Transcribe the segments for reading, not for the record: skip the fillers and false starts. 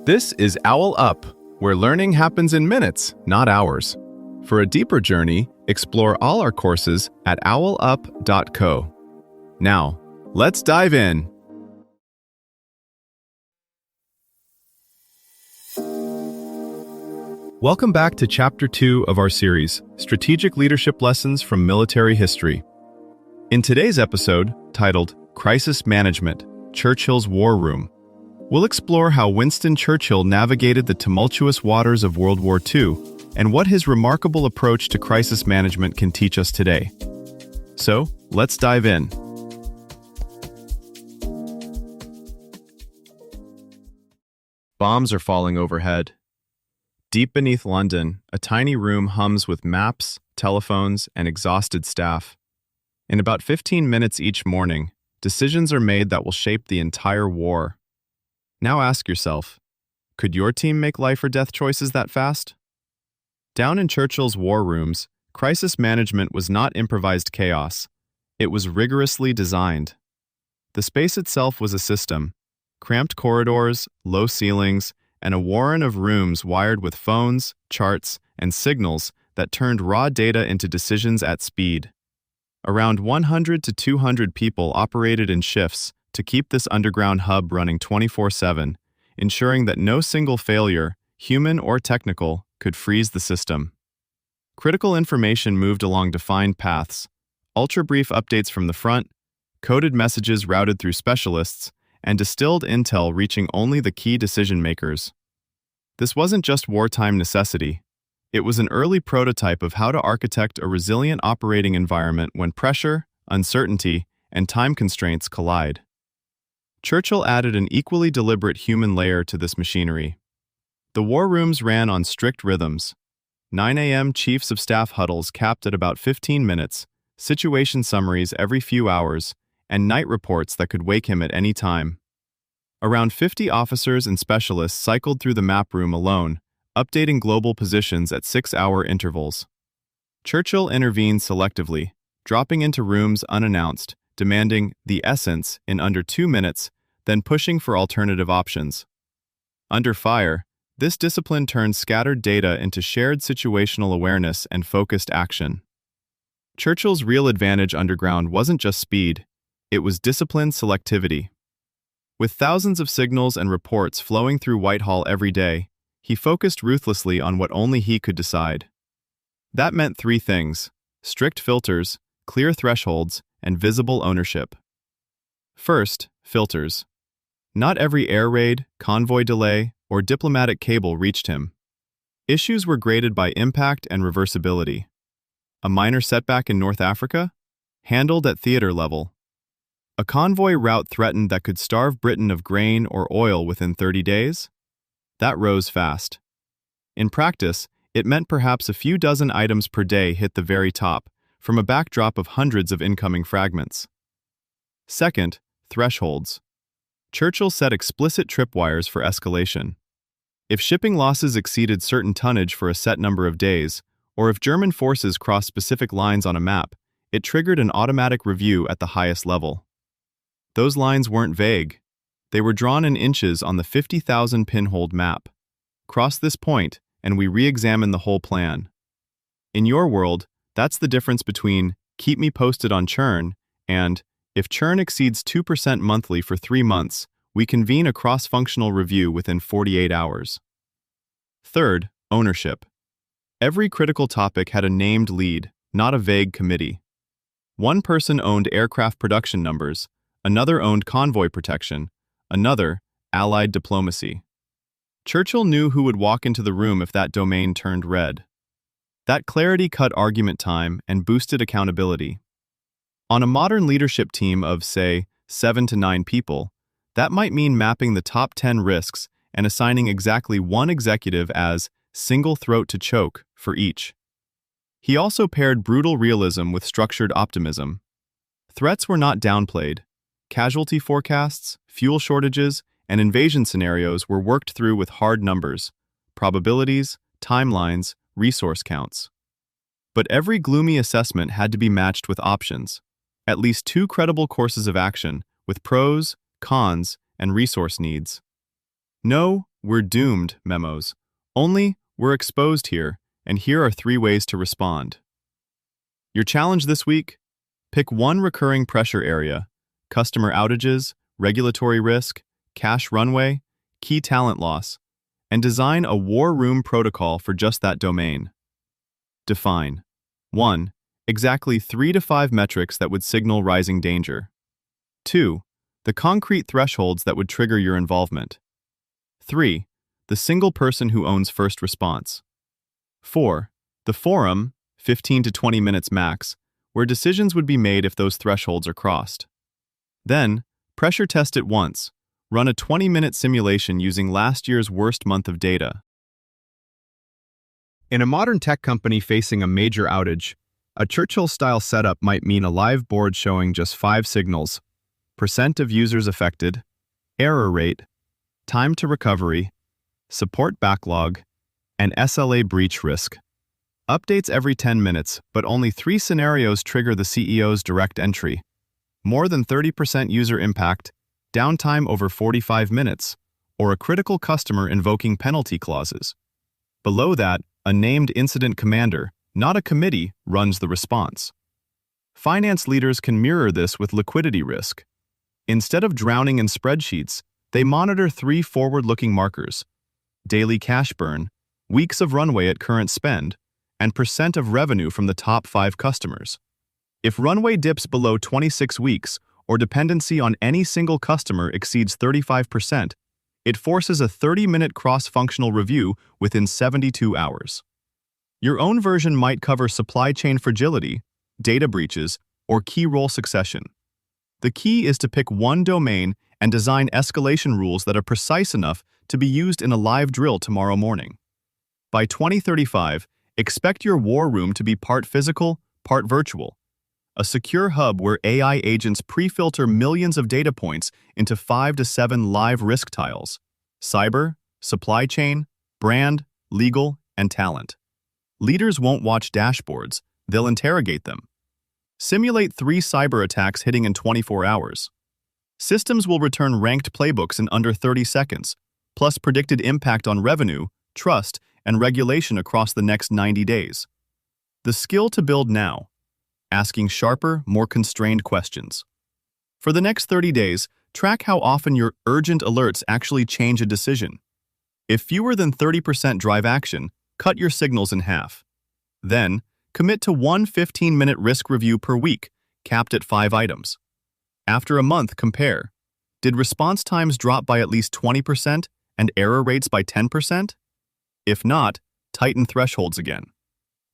This is OwlUp, where learning happens in minutes, not hours. For a deeper journey, explore all our courses at owlup.co. Now, let's dive in. Welcome back to Chapter 2 of our series, Strategic Leadership Lessons from Military History. In today's episode, titled Crisis Management, Churchill's War Room, we'll explore how Winston Churchill navigated the tumultuous waters of World War II and what his remarkable approach to crisis management can teach us today. So, let's dive in. Bombs are falling overhead. Deep beneath London, a tiny room hums with maps, telephones, and exhausted staff. In about 15 minutes each morning, decisions are made that will shape the entire war. Now ask yourself, could your team make life or death choices that fast? Down in Churchill's war rooms, crisis management was not improvised chaos. It was rigorously designed. The space itself was a system: cramped corridors, low ceilings, and a warren of rooms wired with phones, charts, and signals that turned raw data into decisions at speed. Around 100 to 200 people operated in shifts to keep this underground hub running 24/7, ensuring that no single failure, human or technical, could freeze the system. Critical information moved along defined paths: ultra-brief updates from the front, coded messages routed through specialists, and distilled intel reaching only the key decision-makers. This wasn't just wartime necessity. It was an early prototype of how to architect a resilient operating environment when pressure, uncertainty, and time constraints collide. Churchill added an equally deliberate human layer to this machinery. The war rooms ran on strict rhythms: 9 a.m. chiefs of staff huddles capped at about 15 minutes, situation summaries every few hours, and night reports that could wake him at any time. Around 50 officers and specialists cycled through the map room alone, updating global positions at 6-hour intervals. Churchill intervened selectively, dropping into rooms unannounced, demanding the essence in under 2 minutes, then pushing for alternative options. Under fire, this discipline turned scattered data into shared situational awareness and focused action. Churchill's real advantage underground wasn't just speed, it was disciplined selectivity. With thousands of signals and reports flowing through Whitehall every day, he focused ruthlessly on what only he could decide. That meant 3 things: strict filters, clear thresholds, and visible ownership. First, filters. Not every air raid, convoy delay, or diplomatic cable reached him. Issues were graded by impact and reversibility. A minor setback in North Africa? Handled at theater level. A convoy route threatened that could starve Britain of grain or oil within 30 days? That rose fast. In practice, it meant perhaps a few dozen items per day hit the very top, from a backdrop of hundreds of incoming fragments. Second, thresholds. Churchill set explicit tripwires for escalation. If shipping losses exceeded certain tonnage for a set number of days, or if German forces crossed specific lines on a map, it triggered an automatic review at the highest level. Those lines weren't vague. They were drawn in inches on the 50,000 pinholed map. Cross this point, and we re-examine the whole plan. In your world, that's the difference between keep me posted on churn and if churn exceeds 2% monthly for 3 months, we convene a cross-functional review within 48 hours. Third, ownership. Every critical topic had a named lead, not a vague committee. One person owned aircraft production numbers, another owned convoy protection, another, Allied diplomacy. Churchill knew who would walk into the room if that domain turned red. That clarity cut argument time and boosted accountability. On a modern leadership team of, say, 7 to 9 people, that might mean mapping the top 10 risks and assigning exactly one executive as single throat to choke for each. He also paired brutal realism with structured optimism. Threats were not downplayed. Casualty forecasts, fuel shortages, and invasion scenarios were worked through with hard numbers, probabilities, timelines, resource counts. But every gloomy assessment had to be matched with options, at least 2 credible courses of action with pros, cons, and resource needs. "No, we're doomed" memos. Only, "We're exposed here, and here are 3 ways to respond." Your challenge this week? Pick one recurring pressure area: customer outages, regulatory risk, cash runway, key talent loss, and design a war room protocol for just that domain. Define 1. Exactly 3 to 5 metrics that would signal rising danger. 2. The concrete thresholds that would trigger your involvement. 3. The single person who owns first response. 4. The forum, 15 to 20 minutes max, where decisions would be made if those thresholds are crossed. Then, pressure test it once. Run a 20-minute simulation using last year's worst month of data. In a modern tech company facing a major outage, a Churchill-style setup might mean a live board showing just 5 signals: percent of users affected, error rate, time to recovery, support backlog, and SLA breach risk. Updates every 10 minutes, but only 3 scenarios trigger the CEO's direct entry. More than 30% user impact, downtime over 45 minutes, or a critical customer invoking penalty clauses. Below that, a named incident commander, not a committee, runs the response. Finance leaders can mirror this with liquidity risk. Instead of drowning in spreadsheets, they monitor 3 forward-looking markers: daily cash burn, weeks of runway at current spend, and percent of revenue from the top 5 customers. If runway dips below 26 weeks, or dependency on any single customer exceeds 35%, it forces a 30-minute cross-functional review within 72 hours. Your own version might cover supply chain fragility, data breaches, or key role succession. The key is to pick one domain and design escalation rules that are precise enough to be used in a live drill tomorrow morning. By 2035, expect your war room to be part physical, part virtual. A secure hub where AI agents pre-filter millions of data points into 5 to 7 live risk tiles: cyber, supply chain, brand, legal, and talent. Leaders won't watch dashboards, they'll interrogate them. Simulate 3 cyber attacks hitting in 24 hours. Systems will return ranked playbooks in under 30 seconds, plus predicted impact on revenue, trust, and regulation across the next 90 days. The skill to build now: asking sharper, more constrained questions. For the next 30 days, track how often your urgent alerts actually change a decision. If fewer than 30% drive action, cut your signals in half. Then, commit to one 15-minute risk review per week, capped at 5 items. After a month, compare. Did response times drop by at least 20% and error rates by 10%? If not, tighten thresholds again.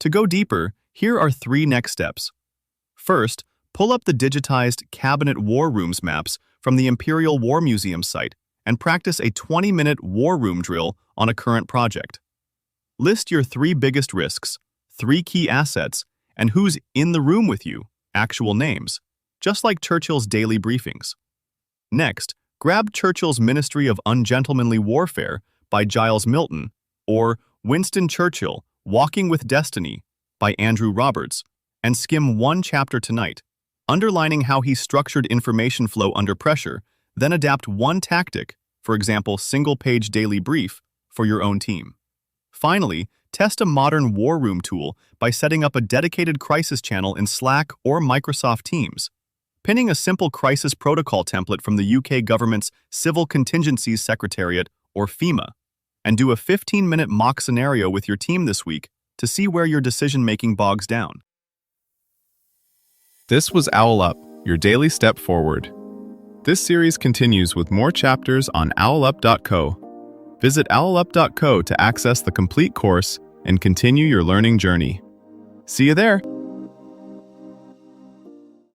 To go deeper, here are 3 next steps. First, pull up the digitized Cabinet War Rooms maps from the Imperial War Museum site and practice a 20-minute war room drill on a current project. List your 3 biggest risks, 3 key assets, and who's in the room with you, actual names, just like Churchill's daily briefings. Next, grab Churchill's Ministry of Ungentlemanly Warfare by Giles Milton, or Winston Churchill, Walking with Destiny by Andrew Roberts, and skim 1 chapter tonight, underlining how he structured information flow under pressure, then adapt 1 tactic, for example, single-page daily brief, for your own team. Finally, test a modern war room tool by setting up a dedicated crisis channel in Slack or Microsoft Teams, pinning a simple crisis protocol template from the UK government's Civil Contingencies Secretariat, or FEMA, and do a 15-minute mock scenario with your team this week to see where your decision-making bogs down. This was OwlUp, your daily step forward. This series continues with more chapters on OwlUp.co. Visit OwlUp.co to access the complete course and continue your learning journey. See you there!